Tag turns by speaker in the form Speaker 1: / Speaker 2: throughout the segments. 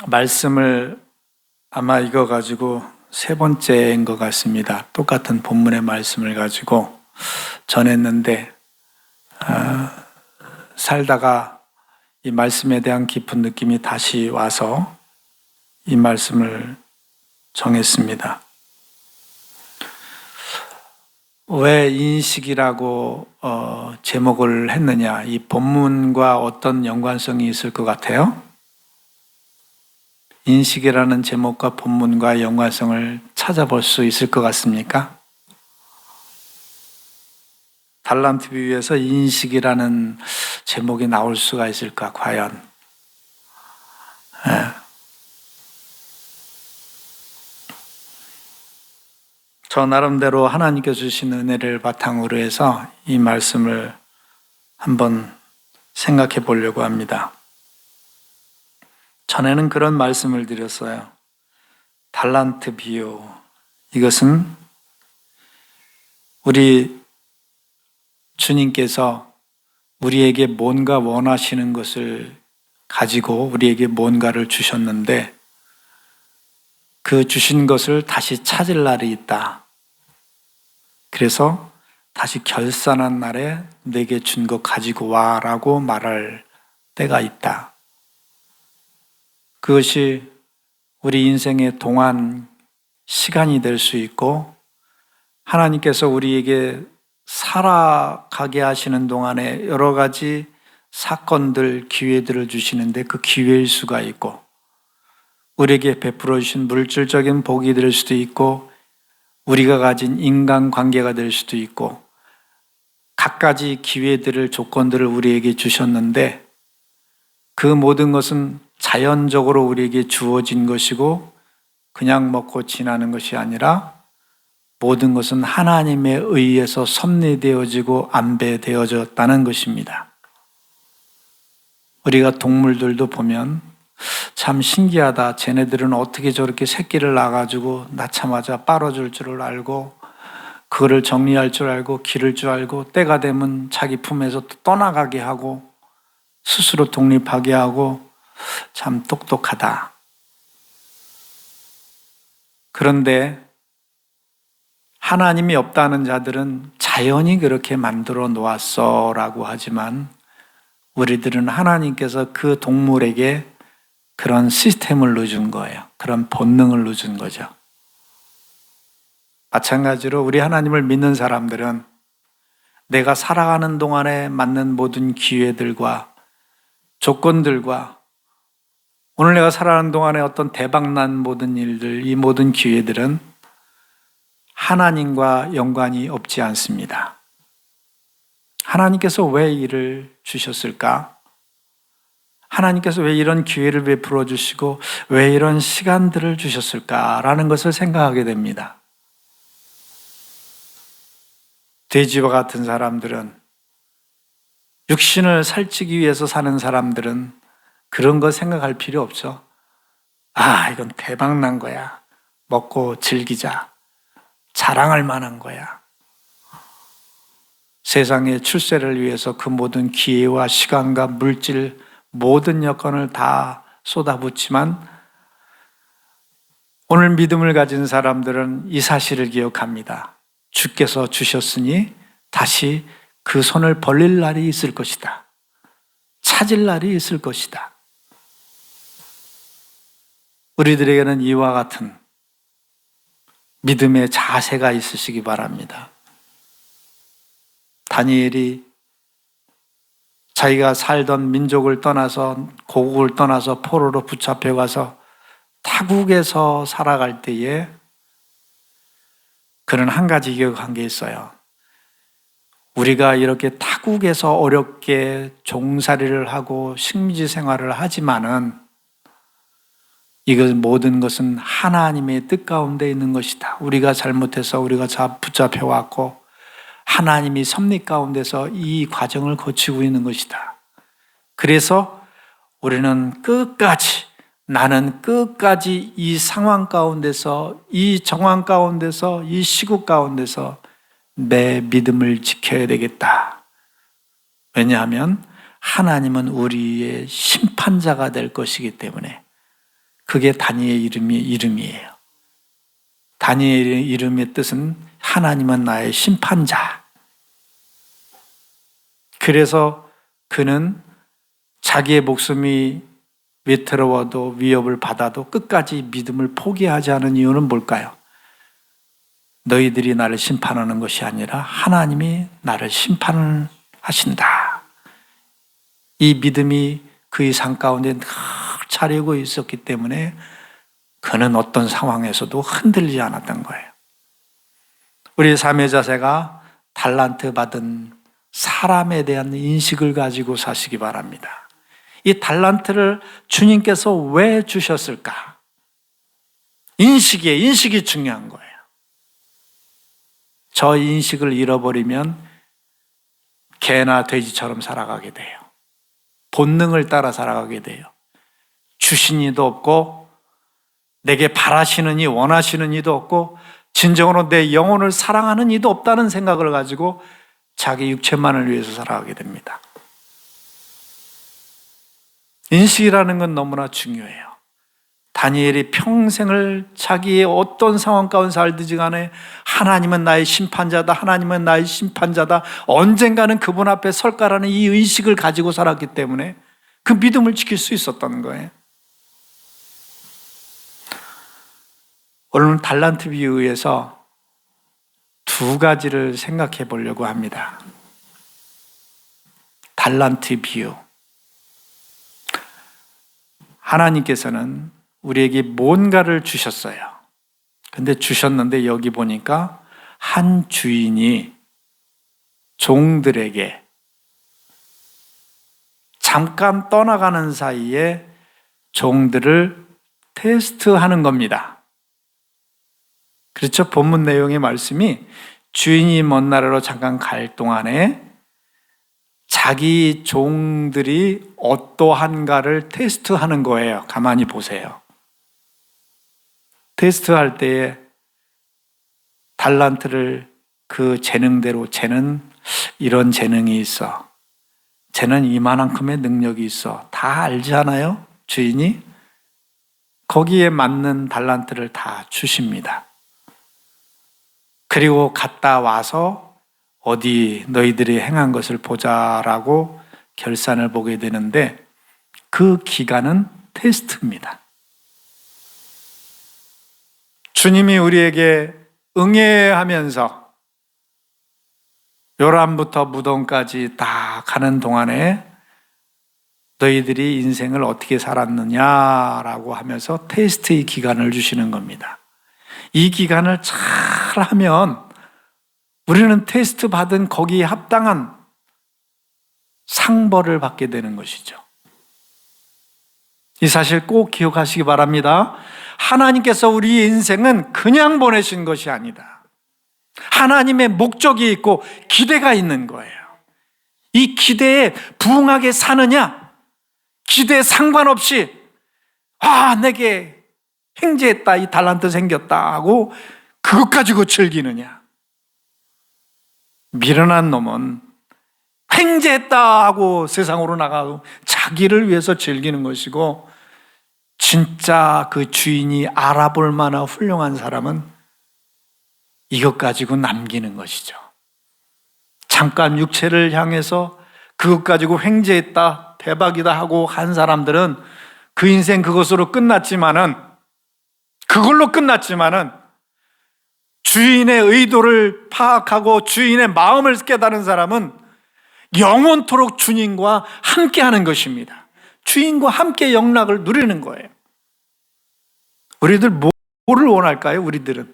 Speaker 1: 말씀을 아마 이거 가지고 세 번째인 것 같습니다. 똑같은 본문의 말씀을 가지고 전했는데 살다가 이 말씀에 대한 깊은 느낌이 다시 와서 이 말씀을 정했습니다. 왜 인식이라고 제목을 했느냐? 이 본문과 어떤 연관성이 있을 것 같아요? 인식이라는 제목과 본문과 연관성을 찾아볼 수 있을 것 같습니까? 달란트 비유에서 인식이라는 제목이 나올 수가 있을까, 과연? 저 나름대로 하나님께서 주신 은혜를 바탕으로 해서 이 말씀을 한번 생각해 보려고 합니다. 전에는 그런 말씀을 드렸어요. 달란트 비유. 이것은 우리 주님께서 우리에게 뭔가 원하시는 것을 가지고 우리에게 뭔가를 주셨는데 그 주신 것을 다시 찾을 날이 있다. 그래서 다시 결산한 날에 내게 준 것 가지고 와라고 말할 때가 있다. 그것이 우리 인생의 동안 시간이 될 수 있고 하나님께서 우리에게 살아가게 하시는 동안에 여러 가지 사건들, 기회들을 주시는데 그 기회일 수가 있고 우리에게 베풀어 주신 물질적인 복이 될 수도 있고 우리가 가진 인간관계가 될 수도 있고 갖가지 기회들을, 조건들을 우리에게 주셨는데 그 모든 것은 자연적으로 우리에게 주어진 것이고 그냥 먹고 지나는 것이 아니라 모든 것은 하나님에 의해서 섭리되어지고 안배되어졌다는 것입니다. 우리가 동물들도 보면 참 신기하다. 쟤네들은 어떻게 저렇게 새끼를 낳아가지고 낳자마자 빨아줄 줄 알고 그거를 정리할 줄 알고 기를 줄 알고 때가 되면 자기 품에서 떠나가게 하고 스스로 독립하게 하고 참 똑똑하다. 그런데 하나님이 없다는 자들은 자연이 그렇게 만들어 놓았어 라고 하지만 우리들은 하나님께서 그 동물에게 그런 시스템을 넣어준 거예요. 그런 본능을 넣어준 거죠. 마찬가지로 우리 하나님을 믿는 사람들은 내가 살아가는 동안에 맞는 모든 기회들과 조건들과 오늘 내가 살아가는 동안에 어떤 대박난 모든 일들, 이 모든 기회들은 하나님과 연관이 없지 않습니다. 하나님께서 왜 이를 주셨을까? 하나님께서 왜 이런 기회를 베풀어 주시고 왜 이런 시간들을 주셨을까라는 것을 생각하게 됩니다. 돼지와 같은 사람들은 육신을 살찌기 위해서 사는 사람들은 그런 거 생각할 필요 없죠. 아, 이건 대박 난 거야. 먹고 즐기자. 자랑할 만한 거야. 세상의 출세를 위해서 그 모든 기회와 시간과 물질, 모든 여건을 다 쏟아붓지만 오늘 믿음을 가진 사람들은 이 사실을 기억합니다. 주께서 주셨으니 다시 그 손을 벌릴 날이 있을 것이다. 찾을 날이 있을 것이다. 우리들에게는 이와 같은 믿음의 자세가 있으시기 바랍니다. 다니엘이 자기가 살던 민족을 떠나서 고국을 떠나서 포로로 붙잡혀 가서 타국에서 살아갈 때에 그는 한 가지 기억한 게 있어요. 우리가 이렇게 타국에서 어렵게 종살이를 하고 식민지 생활을 하지만은 이것 모든 것은 하나님의 뜻 가운데 있는 것이다. 우리가 잘못해서 우리가 붙잡혀 왔고 하나님이 섭리 가운데서 이 과정을 거치고 있는 것이다. 그래서 우리는 나는 끝까지 이 상황 가운데서, 이 정황 가운데서, 이 시국 가운데서 내 믿음을 지켜야 되겠다. 왜냐하면 하나님은 우리의 심판자가 될 것이기 때문에 그게 다니엘의 이름이에요. 다니엘의 이름의 뜻은 하나님은 나의 심판자. 그래서 그는 자기의 목숨이 위태로워도 위협을 받아도 끝까지 믿음을 포기하지 않은 이유는 뭘까요? 너희들이 나를 심판하는 것이 아니라 하나님이 나를 심판하신다. 이 믿음이 그의 삶 가운데 늘 차리고 있었기 때문에 그는 어떤 상황에서도 흔들리지 않았던 거예요. 우리 삶의 자세가 달란트 받은 사람에 대한 인식을 가지고 사시기 바랍니다. 이 달란트를 주님께서 왜 주셨을까? 인식이 중요한 거예요. 저 인식을 잃어버리면 개나 돼지처럼 살아가게 돼요. 본능을 따라 살아가게 돼요. 주신 이도 없고 내게 바라시는 이, 원하시는 이도 없고 진정으로 내 영혼을 사랑하는 이도 없다는 생각을 가지고 자기 육체만을 위해서 살아가게 됩니다. 인식이라는 건 너무나 중요해요. 다니엘이 평생을 자기의 어떤 상황 가운데 살든지 간에 하나님은 나의 심판자다, 하나님은 나의 심판자다, 언젠가는 그분 앞에 설 거라는 이 의식을 가지고 살았기 때문에 그 믿음을 지킬 수 있었던 거예요. 오늘은 달란트 비유에서 두 가지를 생각해 보려고 합니다. 달란트 비유. 하나님께서는 우리에게 뭔가를 주셨어요. 근데 주셨는데 여기 보니까 한 주인이 종들에게 잠깐 떠나가는 사이에 종들을 테스트하는 겁니다. 그렇죠? 본문 내용의 말씀이 주인이 먼 나라로 잠깐 갈 동안에 자기 종들이 어떠한가를 테스트하는 거예요. 가만히 보세요. 테스트할 때에 달란트를 그 재능대로 쟤는 이런 재능이 있어. 쟤는 이만큼의 능력이 있어. 다 알잖아요, 주인이. 거기에 맞는 달란트를 다 주십니다. 그리고 갔다 와서 어디 너희들이 행한 것을 보자라고 결산을 보게 되는데 그 기간은 테스트입니다. 주님이 우리에게 응애하면서 요람부터 무덤까지 다 가는 동안에 너희들이 인생을 어떻게 살았느냐라고 하면서 테스트의 기간을 주시는 겁니다. 이 기간을 잘 하면 우리는 테스트 받은 거기에 합당한 상벌을 받게 되는 것이죠. 이 사실 꼭 기억하시기 바랍니다. 하나님께서 우리 인생은 그냥 보내신 것이 아니다. 하나님의 목적이 있고 기대가 있는 거예요. 이 기대에 부응하게 사느냐, 기대에 상관없이 내게 행제했다, 이 달란트 생겼다 하고 그것 가지고 즐기느냐. 미련한 놈은 행제했다 하고 세상으로 나가고 자기를 위해서 즐기는 것이고, 진짜 그 주인이 알아볼 만한 훌륭한 사람은 이것 가지고 남기는 것이죠. 잠깐 육체를 향해서 그것 가지고 횡재했다, 대박이다 하고 한 사람들은 그 인생 그것으로 그걸로 끝났지만은 주인의 의도를 파악하고 주인의 마음을 깨달은 사람은 영원토록 주님과 함께 하는 것입니다. 주인과 함께 영락을 누리는 거예요. 우리들 뭐를 원할까요? 우리들은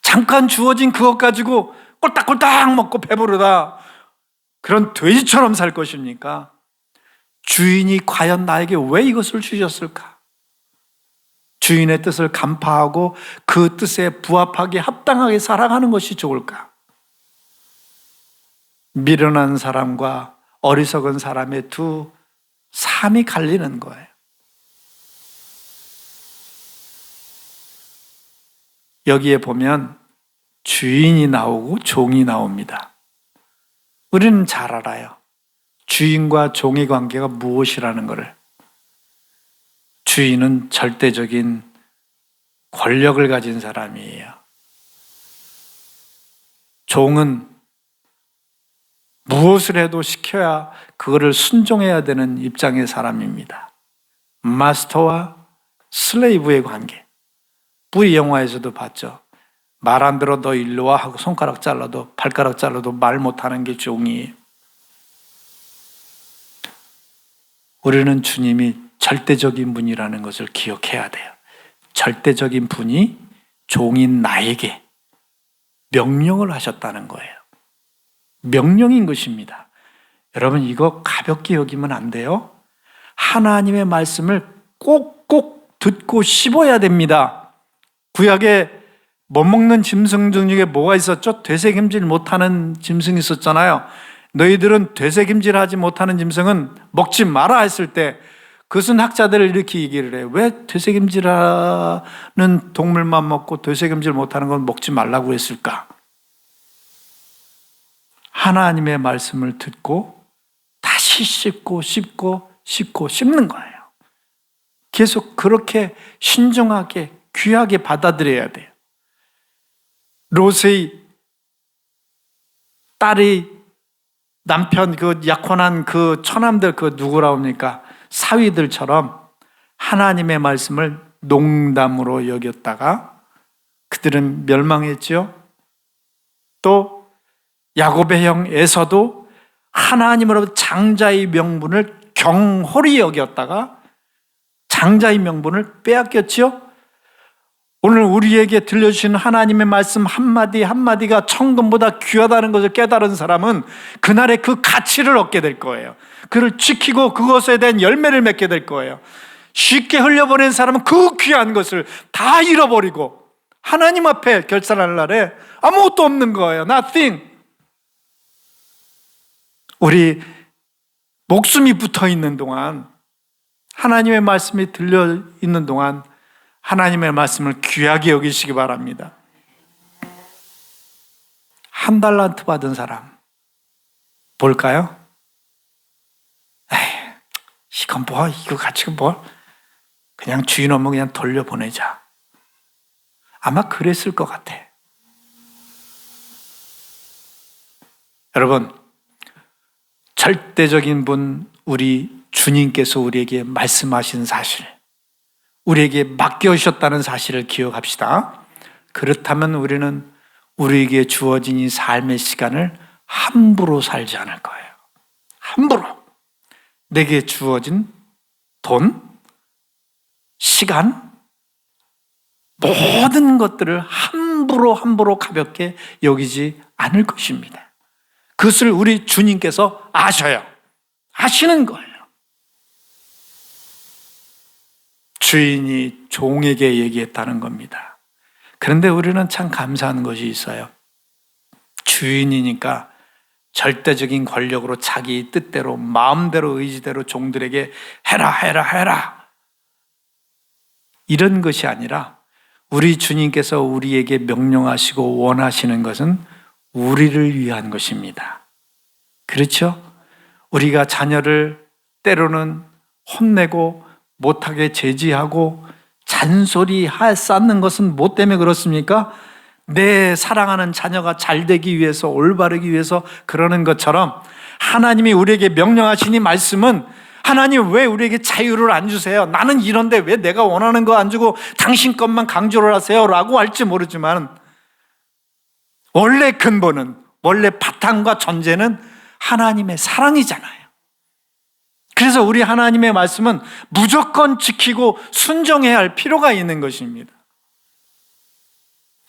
Speaker 1: 잠깐 주어진 그것 가지고 꼴딱꼴딱 먹고 배부르다 그런 돼지처럼 살 것입니까? 주인이 과연 나에게 왜 이것을 주셨을까? 주인의 뜻을 간파하고 그 뜻에 부합하게 합당하게 살아가는 것이 좋을까? 미련한 사람과 어리석은 사람의 두 삶이 갈리는 거예요. 여기에 보면 주인이 나오고 종이 나옵니다. 우리는 잘 알아요. 주인과 종의 관계가 무엇이라는 것을. 주인은 절대적인 권력을 가진 사람이에요. 종은 무엇을 해도 시켜야 그거를 순종해야 되는 입장의 사람입니다. 마스터와 슬레이브의 관계. 뿌리 영화에서도 봤죠. 말 안 들어 너 일로 와 하고 손가락 잘라도 발가락 잘라도 말 못하는 게 종이에요. 우리는 주님이 절대적인 분이라는 것을 기억해야 돼요. 절대적인 분이 종인 나에게 명령을 하셨다는 거예요. 명령인 것입니다. 여러분 이거 가볍게 여기면 안 돼요. 하나님의 말씀을 꼭꼭 듣고 씹어야 됩니다. 구약에 못 먹는 짐승 중에 뭐가 있었죠? 되새김질 못하는 짐승이 있었잖아요. 너희들은 되새김질하지 못하는 짐승은 먹지 마라 했을 때 그것은 학자들을 이렇게 얘기를 해요. 왜 되새김질하는 동물만 먹고 되새김질 못하는 건 먹지 말라고 했을까? 하나님의 말씀을 듣고 다시 씹고 씹는 거예요. 계속 그렇게 신중하게 귀하게 받아들여야 돼요. 롯의 딸이 남편 그 약혼한 그 처남들 그 누구라 합니까? 사위들처럼 하나님의 말씀을 농담으로 여겼다가 그들은 멸망했죠. 또 야곱의 형 에서도 하나님으로부터 장자의 명분을 경홀히 여겼다가 장자의 명분을 빼앗겼죠. 오늘 우리에게 들려주신 하나님의 말씀 한마디 한마디가 천금보다 귀하다는 것을 깨달은 사람은 그날의 그 가치를 얻게 될 거예요. 그를 지키고 그것에 대한 열매를 맺게 될 거예요. 쉽게 흘려보낸 사람은 그 귀한 것을 다 잃어버리고 하나님 앞에 결산할 날에 아무것도 없는 거예요. Nothing. 우리 목숨이 붙어 있는 동안, 하나님의 말씀이 들려 있는 동안 하나님의 말씀을 귀하게 여기시기 바랍니다. 1달란트 받은 사람 볼까요? 에이, 이건 뭐, 이거 가치가 뭐, 그냥 주인 없으면 그냥 돌려보내자. 아마 그랬을 것 같아. 여러분, 절대적인 분, 우리 주님께서 우리에게 말씀하신 사실, 우리에게 맡겨주셨다는 사실을 기억합시다. 그렇다면 우리는 우리에게 주어진 이 삶의 시간을 함부로 살지 않을 거예요. 함부로. 내게 주어진 돈, 시간, 모든 것들을 함부로 가볍게 여기지 않을 것입니다. 그것을 우리 주님께서 아셔요. 아시는 거예요. 주인이 종에게 얘기했다는 겁니다. 그런데 우리는 참 감사한 것이 있어요. 주인이니까 절대적인 권력으로 자기 뜻대로 마음대로 의지대로 종들에게 해라 이런 것이 아니라 우리 주님께서 우리에게 명령하시고 원하시는 것은 우리를 위한 것입니다. 그렇죠? 우리가 자녀를 때로는 혼내고 못하게 제지하고 잔소리 쌓는 것은 뭐 때문에 그렇습니까? 내 사랑하는 자녀가 잘 되기 위해서, 올바르기 위해서 그러는 것처럼 하나님이 우리에게 명령하신 이 말씀은, 하나님 왜 우리에게 자유를 안 주세요? 나는 이런데 왜 내가 원하는 거 안 주고 당신 것만 강조를 하세요? 라고 할지 모르지만 원래 근본은, 원래 바탕과 전제는 하나님의 사랑이잖아요. 그래서 우리 하나님의 말씀은 무조건 지키고 순종해야 할 필요가 있는 것입니다.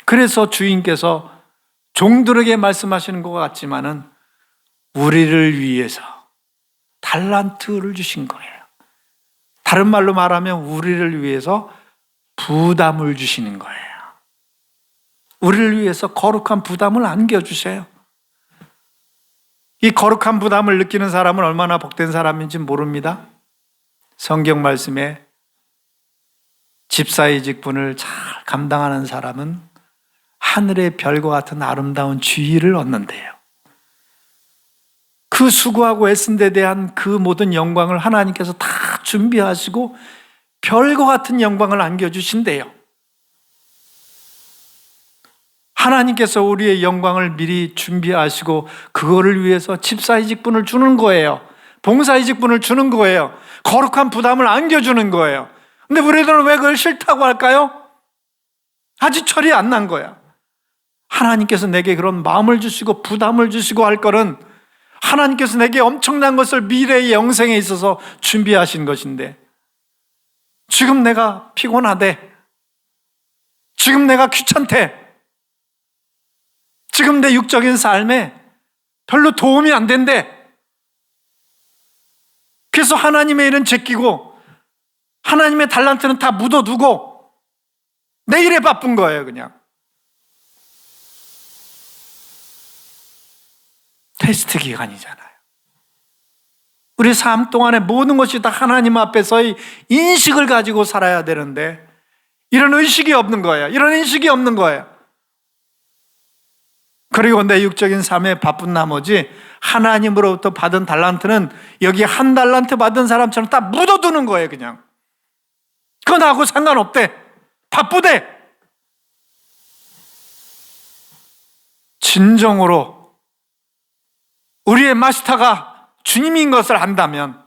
Speaker 1: 그래서 주인께서 종들에게 말씀하시는 것 같지만은 우리를 위해서 달란트를 주신 거예요. 다른 말로 말하면 우리를 위해서 부담을 주시는 거예요. 우리를 위해서 거룩한 부담을 안겨주세요. 이 거룩한 부담을 느끼는 사람은 얼마나 복된 사람인지 모릅니다. 성경 말씀에 집사의 직분을 잘 감당하는 사람은 하늘의 별과 같은 아름다운 지위를 얻는데요. 그 수고하고 애쓴 데 대한 그 모든 영광을 하나님께서 다 준비하시고 별과 같은 영광을 안겨주신대요. 하나님께서 우리의 영광을 미리 준비하시고 그거를 위해서 집사의 직분을 주는 거예요. 봉사의 직분을 주는 거예요. 거룩한 부담을 안겨주는 거예요. 근데 우리들은 왜 그걸 싫다고 할까요? 아직 철이 안 난 거야. 하나님께서 내게 그런 마음을 주시고 부담을 주시고 할 거는 하나님께서 내게 엄청난 것을 미래의 영생에 있어서 준비하신 것인데, 지금 내가 피곤하대, 지금 내가 귀찮대, 지금 내 육적인 삶에 별로 도움이 안 된대. 그래서 하나님의 일은 제끼고 하나님의 달란트는 다 묻어두고 내 일에 바쁜 거예요. 그냥 테스트 기간이잖아요. 우리 삶 동안에 모든 것이 다 하나님 앞에서의 인식을 가지고 살아야 되는데 이런 의식이 없는 거예요. 이런 인식이 없는 거예요. 그리고 내 육적인 삶에 바쁜 나머지 하나님으로부터 받은 달란트는 여기 한 달란트 받은 사람처럼 다 묻어두는 거예요. 그냥 그건 나하고 상관없대. 바쁘대. 진정으로 우리의 마스터가 주님인 것을 안다면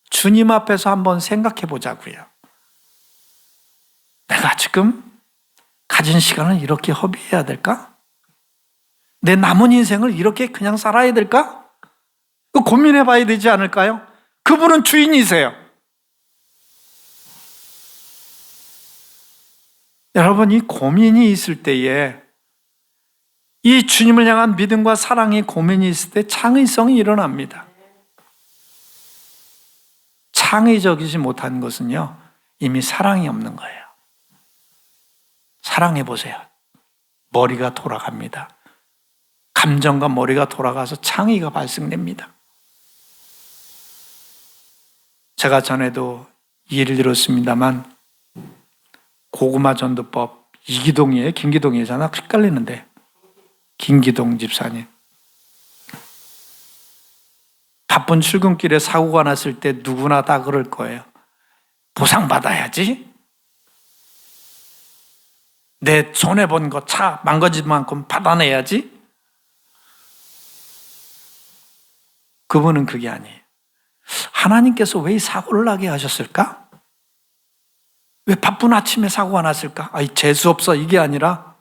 Speaker 1: 주님 앞에서 한번 생각해 보자고요. 내가 지금 가진 시간을 이렇게 허비해야 될까? 내 남은 인생을 이렇게 그냥 살아야 될까? 고민해 봐야 되지 않을까요? 그분은 주인이세요. 여러분, 이 고민이 있을 때에, 이 주님을 향한 믿음과 사랑의 고민이 있을 때 창의성이 일어납니다. 창의적이지 못한 것은요, 이미 사랑이 없는 거예요. 사랑해 보세요. 머리가 돌아갑니다. 감정과 머리가 돌아가서 창의가 발생됩니다. 제가 전에도 예를 들었습니다만 고구마 전도법 이기동이에요? 김기동이잖아. 헷갈리는데 김기동 집사님. 바쁜 출근길에 사고가 났을 때 누구나 다 그럴 거예요. 보상받아야지. 내 손해본 거 차 망가진 만큼 받아내야지. 그분은 그게 아니에요. 하나님께서 왜 이 사고를 나게 하셨을까? 왜 바쁜 아침에 사고가 났을까? 재수없어 이게 아니라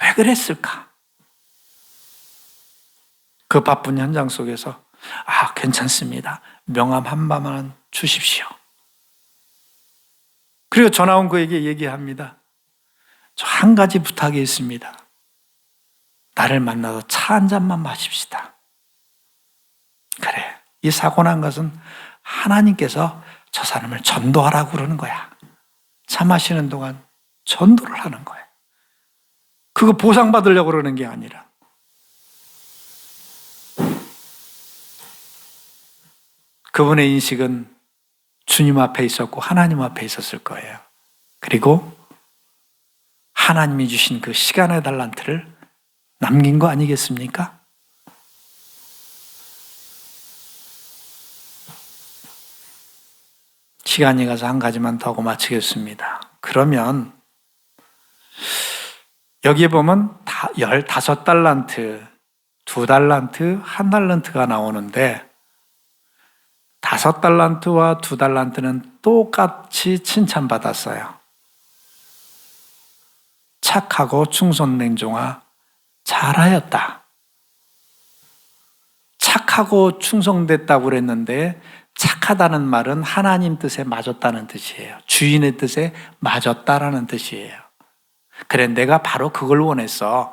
Speaker 1: 왜 그랬을까? 그 바쁜 현장 속에서 괜찮습니다. 명함 한 방만 주십시오. 그리고 전화 온 그에게 얘기합니다. 저 한 가지 부탁이 있습니다. 나를 만나서 차 한 잔만 마십시다. 그래, 이 사고 난 것은 하나님께서 저 사람을 전도하라고 그러는 거야. 차 마시는 동안 전도를 하는 거야. 그거 보상받으려고 그러는 게 아니라. 그분의 인식은 주님 앞에 있었고 하나님 앞에 있었을 거예요. 그리고 하나님이 주신 그 시간의 달란트를 남긴 거 아니겠습니까? 시간이 가서 한 가지만 더 하고 마치겠습니다. 그러면 여기에 보면 15달란트, 2달란트, 1달란트가 나오는데 5달란트와 2달란트는 똑같이 칭찬받았어요. 착하고 충성냉정아 잘하였다. 착하고 충성됐다고 그랬는데 착하다는 말은 하나님 뜻에 맞았다는 뜻이에요. 주인의 뜻에 맞았다라는 뜻이에요. 그래, 내가 바로 그걸 원했어.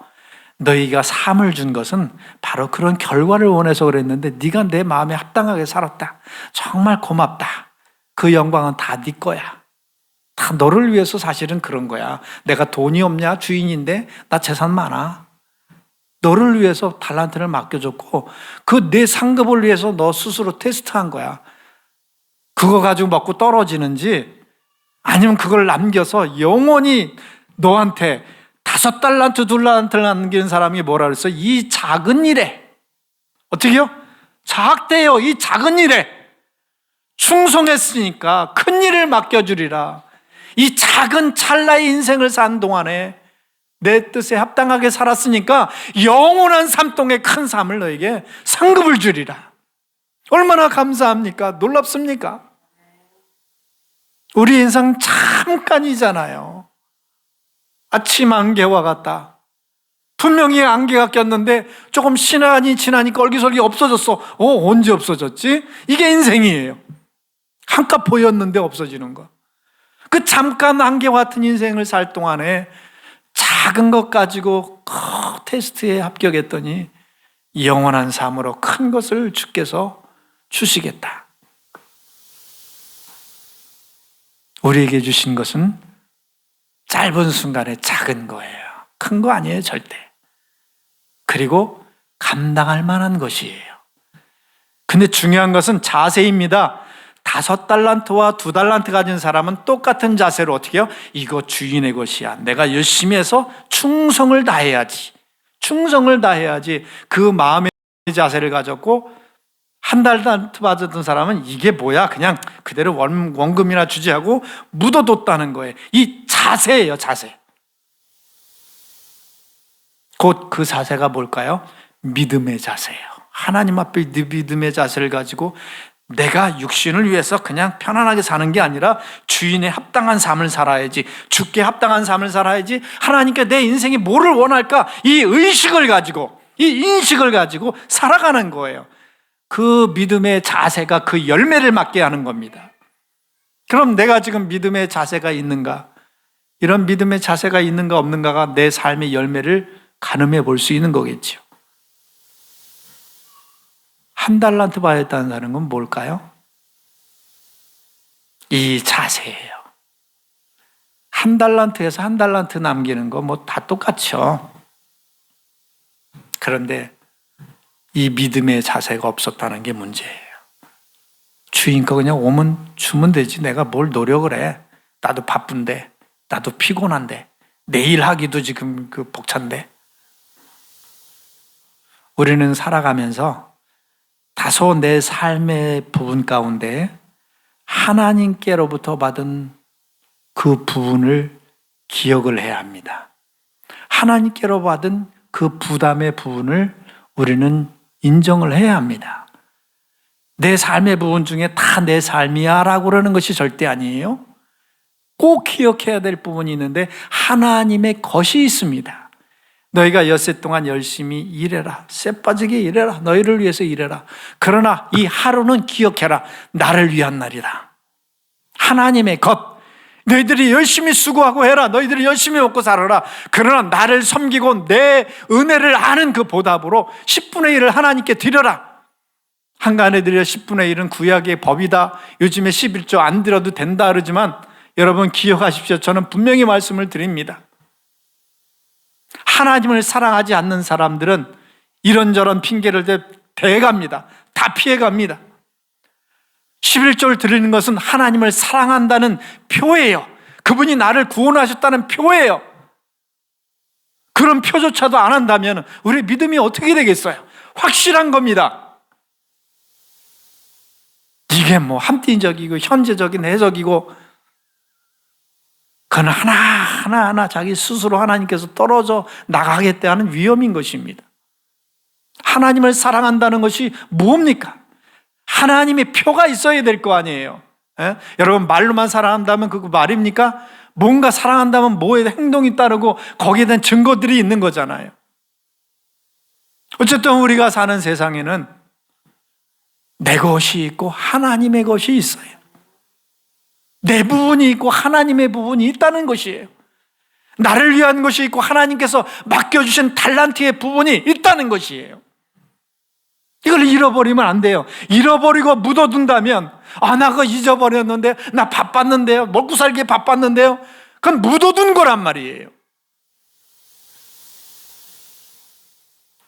Speaker 1: 너희가 삶을 준 것은 바로 그런 결과를 원해서 그랬는데 네가 내 마음에 합당하게 살았다. 정말 고맙다. 그 영광은 다 네 거야. 다 너를 위해서 사실은 그런 거야. 내가 돈이 없냐? 주인인데 나 재산 많아. 너를 위해서 달란트를 맡겨줬고 그 내 상급을 위해서 너 스스로 테스트한 거야. 그거 가지고 먹고 떨어지는지 아니면 그걸 남겨서 영원히 너한테 5달란트, 2달란트를 남기는 사람이 뭐라 그랬어? 이 작은 일에 어떻게요? 작대요. 이 작은 일에 충성했으니까 큰 일을 맡겨주리라. 이 작은 찰나의 인생을 산 동안에 내 뜻에 합당하게 살았으니까 영원한 삶 동의 큰 삶을 너에게 상급을 주리라. 얼마나 감사합니까? 놀랍습니까? 우리 인생 잠깐이잖아요. 아침 안개와 같다. 분명히 안개가 꼈는데 조금 시간이 지나니까 얼기설기 없어졌어. 언제 없어졌지? 이게 인생이에요. 한껏 보였는데 없어지는 거. 그 잠깐 안개와 같은 인생을 살 동안에 작은 것 가지고 테스트에 합격했더니 영원한 삶으로 큰 것을 주께서 주시겠다. 우리에게 주신 것은 짧은 순간에 작은 거예요. 큰 거 아니에요, 절대. 그리고 감당할 만한 것이에요. 근데 중요한 것은 자세입니다. 5달란트와 2달란트 가진 사람은 똑같은 자세로 어떻게 해요? 이거 주인의 것이야. 내가 열심히 해서 충성을 다해야지. 충성을 다해야지. 그 마음의 자세를 가졌고 1달란트 받았던 사람은 이게 뭐야? 그냥 그대로 원금이나 주지 하고 묻어뒀다는 거예요. 이 자세예요, 자세. 곧 그 자세가 뭘까요? 믿음의 자세예요. 하나님 앞에 믿음의 자세를 가지고 내가 육신을 위해서 그냥 편안하게 사는 게 아니라 주인의 합당한 삶을 살아야지, 주께 합당한 삶을 살아야지, 하나님께 내 인생이 뭐를 원할까, 이 의식을 가지고, 이 인식을 가지고 살아가는 거예요. 그 믿음의 자세가 그 열매를 맺게 하는 겁니다. 그럼 내가 지금 믿음의 자세가 있는가? 이런 믿음의 자세가 있는가 없는가가 내 삶의 열매를 가늠해 볼 수 있는 거겠죠. 1달란트 받았다는 건 뭘까요? 이 자세예요. 1달란트에서 1달란트 남기는 거 뭐 다 똑같죠. 그런데 이 믿음의 자세가 없었다는 게 문제예요. 주인 거 그냥 오면 주면 되지. 내가 뭘 노력을 해. 나도 바쁜데, 나도 피곤한데, 내일 하기도 지금 벅찬데. 우리는 살아가면서 다소 내 삶의 부분 가운데 하나님께로부터 받은 그 부분을 기억을 해야 합니다. 하나님께로 받은 그 부담의 부분을 우리는 인정을 해야 합니다. 내 삶의 부분 중에 다 내 삶이야 라고 그러는 것이 절대 아니에요. 꼭 기억해야 될 부분이 있는데 하나님의 것이 있습니다. 너희가 엿새 동안 열심히 일해라. 쇠 빠지게 일해라. 너희를 위해서 일해라. 그러나 이 하루는 기억해라. 나를 위한 날이다. 하나님의 것. 너희들이 열심히 수고하고 해라. 너희들이 열심히 먹고 살아라. 그러나 나를 섬기고 내 은혜를 아는 그 보답으로 10분의 1을 하나님께 드려라. 한간에 드려 10분의 1은 구약의 법이다. 요즘에 11조 안 드려도 된다 그러지만 여러분 기억하십시오. 저는 분명히 말씀을 드립니다. 하나님을 사랑하지 않는 사람들은 이런저런 핑계를 대갑니다. 다 피해갑니다. 11조를 드리는 것은 하나님을 사랑한다는 표예요. 그분이 나를 구원하셨다는 표예요. 그런 표조차도 안 한다면 우리 믿음이 어떻게 되겠어요? 확실한 겁니다. 이게 뭐 함대적이고 현재적인 해석이고 그건 하나하나 자기 스스로 하나님께서 떨어져 나가겠다 하는 위험인 것입니다. 하나님을 사랑한다는 것이 뭡니까? 하나님의 표가 있어야 될 거 아니에요. 여러분 말로만 사랑한다면 그거 말입니까? 뭔가 사랑한다면 뭐에 행동이 따르고 거기에 대한 증거들이 있는 거잖아요. 어쨌든 우리가 사는 세상에는 내 것이 있고 하나님의 것이 있어요. 내 부분이 있고 하나님의 부분이 있다는 것이에요. 나를 위한 것이 있고 하나님께서 맡겨주신 달란트의 부분이 있다는 것이에요. 이걸 잃어버리면 안 돼요. 잃어버리고 묻어둔다면 나 그거 잊어버렸는데, 나 바빴는데요, 먹고 살기에 바빴는데요, 그건 묻어둔 거란 말이에요.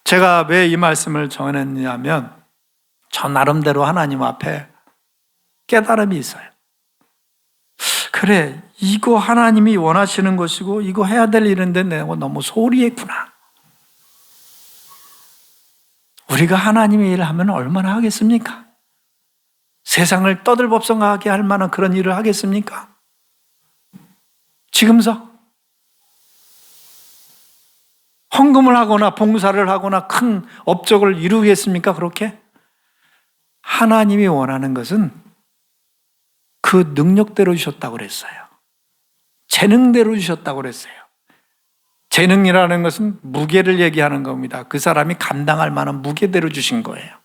Speaker 1: 제가 왜 이 말씀을 전했냐면 저 나름대로 하나님 앞에 깨달음이 있어요. 그래, 이거 하나님이 원하시는 것이고 이거 해야 될 일인데 내가 너무 소홀히 했구나. 우리가 하나님의 일을 하면 얼마나 하겠습니까? 세상을 떠들법성하게 할 만한 그런 일을 하겠습니까? 지금서 헌금을 하거나 봉사를 하거나 큰 업적을 이루겠습니까? 그렇게? 하나님이 원하는 것은 그 능력대로 주셨다고 그랬어요. 재능대로 주셨다고 그랬어요. 재능이라는 것은 무게를 얘기하는 겁니다. 그 사람이 감당할 만한 무게대로 주신 거예요.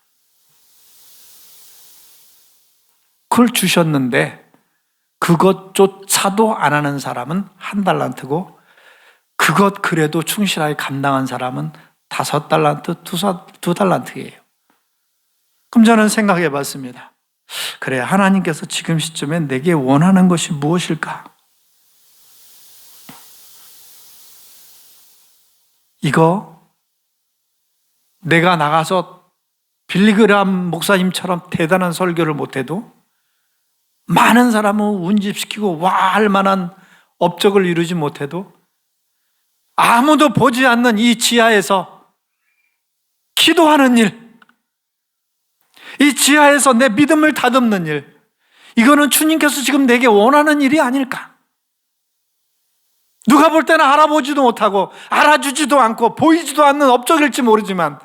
Speaker 1: 그걸 주셨는데 그것조차도 안 하는 사람은 1달란트고 그것 그래도 충실하게 감당한 사람은 5달란트, 2달란트예요. 그럼 저는 생각해 봤습니다. 그래, 하나님께서 지금 시점에 내게 원하는 것이 무엇일까? 이거 내가 나가서 빌리그람 목사님처럼 대단한 설교를 못해도 많은 사람을 운집시키고 와 할 만한 업적을 이루지 못해도 아무도 보지 않는 이 지하에서 기도하는 일, 이 지하에서 내 믿음을 다듬는 일, 이거는 주님께서 지금 내게 원하는 일이 아닐까? 누가 볼 때는 알아보지도 못하고 알아주지도 않고 보이지도 않는 업적일지 모르지만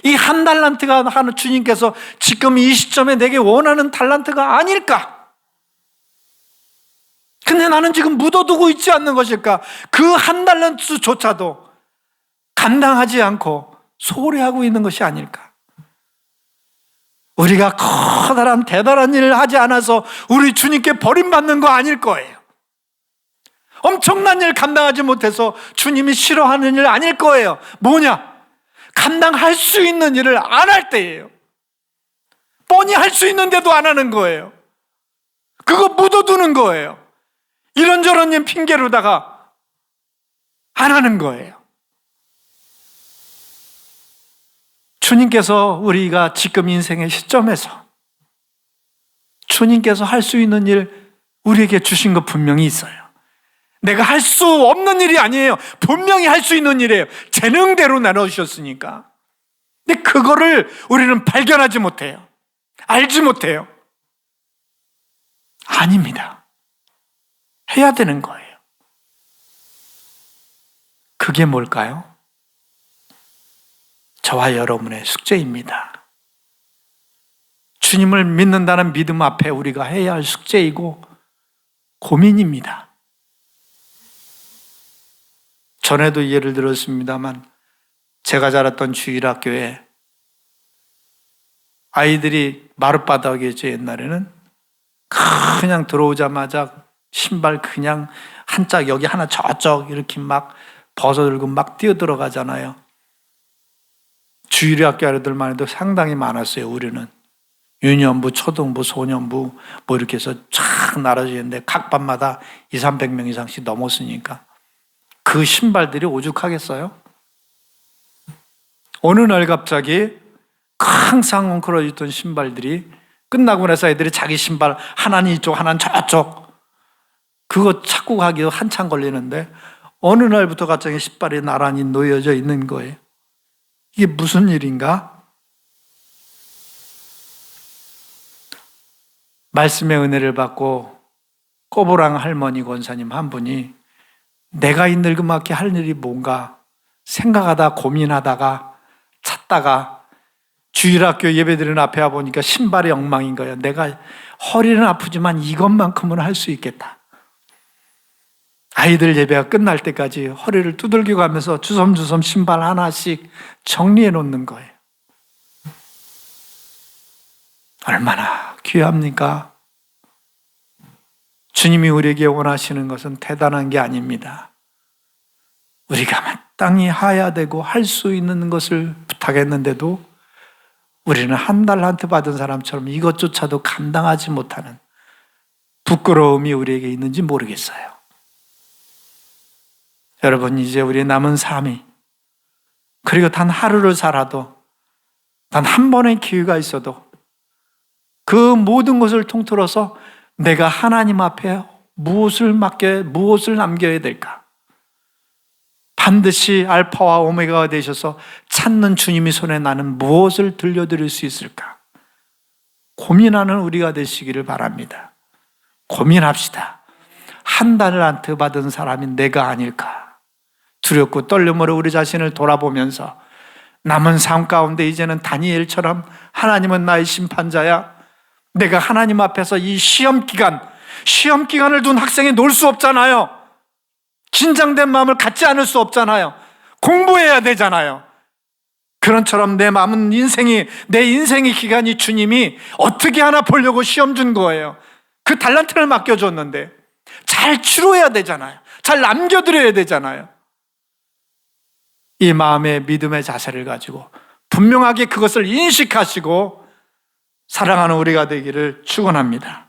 Speaker 1: 이 1달란트가 하는 주님께서 지금 이 시점에 내게 원하는 달란트가 아닐까? 근데 나는 지금 묻어두고 있지 않는 것일까? 그 1달란트조차도 감당하지 않고 소홀히하고 있는 것이 아닐까? 우리가 커다란 대단한 일을 하지 않아서 우리 주님께 버림받는 거 아닐 거예요. 엄청난 일 감당하지 못해서 주님이 싫어하는 일 아닐 거예요. 뭐냐? 감당할 수 있는 일을 안 할 때예요. 뻔히 할 수 있는데도 안 하는 거예요. 그거 묻어두는 거예요. 이런저런 일 핑계로다가 안 하는 거예요. 주님께서 우리가 지금 인생의 시점에서 주님께서 할 수 있는 일 우리에게 주신 것 분명히 있어요. 내가 할 수 없는 일이 아니에요. 분명히 할 수 있는 일이에요. 재능대로 나눠주셨으니까. 근데 그거를 우리는 발견하지 못해요. 알지 못해요. 아닙니다. 해야 되는 거예요. 그게 뭘까요? 저와 여러분의 숙제입니다. 주님을 믿는다는 믿음 앞에 우리가 해야 할 숙제이고 고민입니다. 전에도 예를 들었습니다만 제가 자랐던 주일학교에 아이들이 마룻바닥이었죠. 옛날에는 그냥 들어오자마자 신발 그냥 한 짝 여기 하나 저쪽 이렇게 막 벗어들고 막 뛰어들어가잖아요. 주일학교 아이들만 해도 상당히 많았어요. 우리는 유년부, 초등부, 소년부 뭐 이렇게 해서 쫙 나눠져 있는데 각 반마다 200~300명 이상씩 넘었으니까 그 신발들이 오죽하겠어요? 어느 날 갑자기 항상 엉클어졌던 신발들이 끝나고 나서 애들이 자기 신발 하나는 이쪽 하나는 저쪽 그거 찾고 가기도 한참 걸리는데 어느 날부터 갑자기 신발이 나란히 놓여져 있는 거예요. 이게 무슨 일인가? 말씀의 은혜를 받고 꼬부랑 할머니 권사님 한 분이 내가 이 늙음맞게 할 일이 뭔가 생각하다 고민하다가 찾다가 주일학교 예배드리는 앞에 와보니까 신발이 엉망인 거예요. 내가 허리는 아프지만 이것만큼은 할 수 있겠다. 아이들 예배가 끝날 때까지 허리를 두들겨 가면서 주섬주섬 신발 하나씩 정리해 놓는 거예요. 얼마나 귀합니까? 주님이 우리에게 원하시는 것은 대단한 게 아닙니다. 우리가 마땅히 해야 되고 할 수 있는 것을 부탁했는데도 우리는 1달란트 받은 사람처럼 이것조차도 감당하지 못하는 부끄러움이 우리에게 있는지 모르겠어요. 여러분, 이제 우리 남은 삶이 그리고 단 하루를 살아도 단 한 번의 기회가 있어도 그 모든 것을 통틀어서 내가 하나님 앞에 무엇을 남겨야 될까? 반드시 알파와 오메가가 되셔서 찾는 주님의 손에 나는 무엇을 들려드릴 수 있을까? 고민하는 우리가 되시기를 바랍니다. 고민합시다. 한단을 안트받은 사람이 내가 아닐까? 두렵고 떨림으로 우리 자신을 돌아보면서 남은 삶 가운데 이제는 다니엘처럼 하나님은 나의 심판자야. 내가 하나님 앞에서 이 시험기간을 둔 학생이 놀 수 없잖아요. 긴장된 마음을 갖지 않을 수 없잖아요. 공부해야 되잖아요. 그런처럼 내 마음은 내 인생의 기간이 주님이 어떻게 하나 보려고 시험 준 거예요. 그 달란트를 맡겨줬는데 잘 치료해야 되잖아요. 잘 남겨드려야 되잖아요. 이 마음의 믿음의 자세를 가지고 분명하게 그것을 인식하시고 살아가는 우리가 되기를 축원합니다.